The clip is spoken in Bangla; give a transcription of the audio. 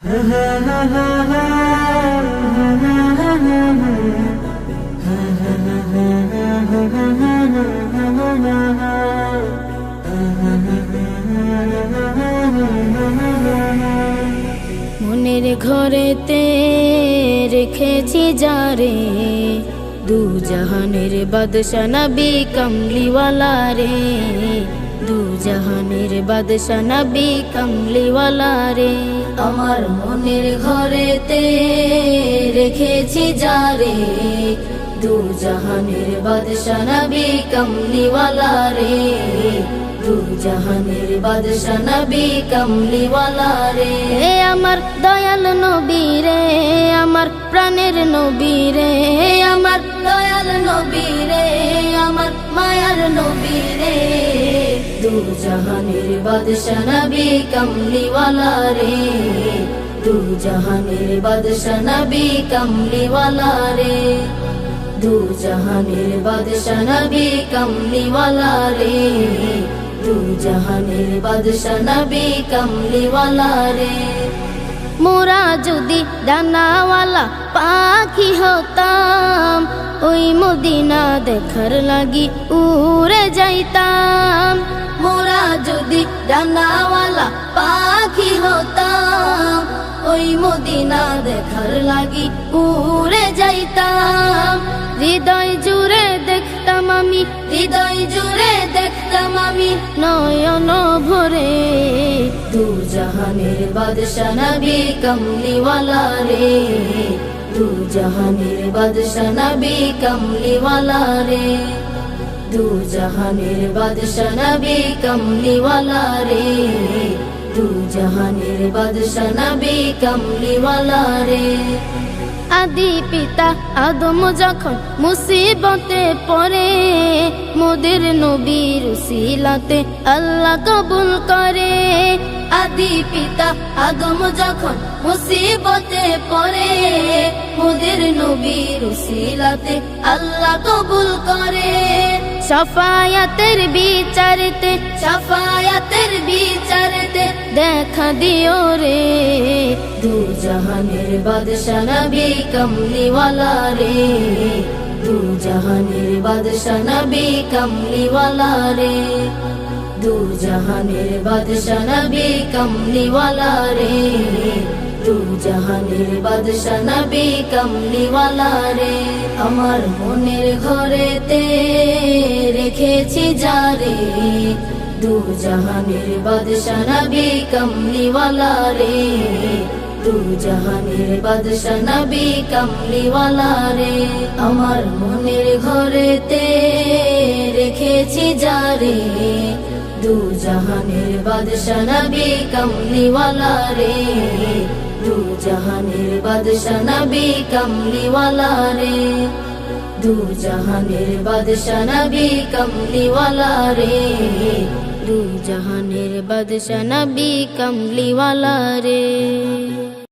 মনের ঘরেতে রেখেছি যারে, দু জাহানের বাদশা নবী কমলিওয়ালা রে, দু জাহানের বাদশা নবী কমলিওয়ালা রে। আমার মনের ঘরেতে রেখেছি যারে, দু জাহানের বাদশা নবী কমলিওয়ালা রে, দু জাহানের বাদশা নবী কমলিওয়ালা রে। আমার দয়াল নবী রে, আমার প্রাণের নবী রে, আমার দয়াল নবী রে, আমার মায়ার নবী রে, দু জাহানের বাদশা নবী কমলিওয়ালা রে, দু জাহানের বাদশা নবী কমলিওয়ালা রে, দু জাহানের বাদশা নবী কমলিওয়ালা রে, দু জাহানের বাদশা নবী কমলিওয়ালা রে। মোরা যদি ডানাওয়ালা পাখি হতাম, ওই মদিনা দেখার লাগি উড়ে যাইতাম। মোরা যদি ডানাওয়ালা পাখি হতাম, ওই মদিনা দেখার লাগি উড়ে যাইতাম। হৃদয় জুড়ে দেখতাম আমি, হৃদয় জুড়ে দেখতাম আমি নয়ন ভরে, দু জাহানের বাদশা নবী কমলিওয়ালা রে, দু জাহানের বাদশা নবী কমলিওয়ালা রে, দু জাহানের বাদশা নবী কমলিওয়ালা রে, দু জাহানের বাদশা নবী কমলিওয়ালা রে। আদি পিতা আদম যখন মুসিবতে পড়ে, মোদের নবীর উসিলাতে আল্লাহ কবুল করে। আদি পিতা আদম যখন মুসিবতে পড়ে, মোদের নবীর উসিলাতে আল্লাহ কবুল করে। শাফায়াতের বিচারতে, শাফায়াতের বিচারতে দেখা দিও রে, দু জাহানের বাদশা নবী কমলিওয়ালা রে, দু জাহানের বাদশা নবী কমলিওয়ালা রে, দু জাহানের বাদশা নবী কমলিওয়ালা রে, দু জাহানের বাদশা নবী কমলিওয়ালা রে। আমার মনের ঘরেতে রেখেছি যারে, দু জাহানের বাদশা নবী কমলিওয়ালা রে, দু জাহানের বাদশা নবী কমলিওয়ালা রে। আমার মনের ঘরেতে রেখেছি যারে, দু জাহানের বাদশা নবী কমলিওয়ালা রে, দু জাহানের বাদশা নবী কমলিওয়ালা রে, দু জাহানের বাদশা নবী কমলিওয়ালা রে, দু জাহানের বাদশা নবী কমলিওয়ালা রে।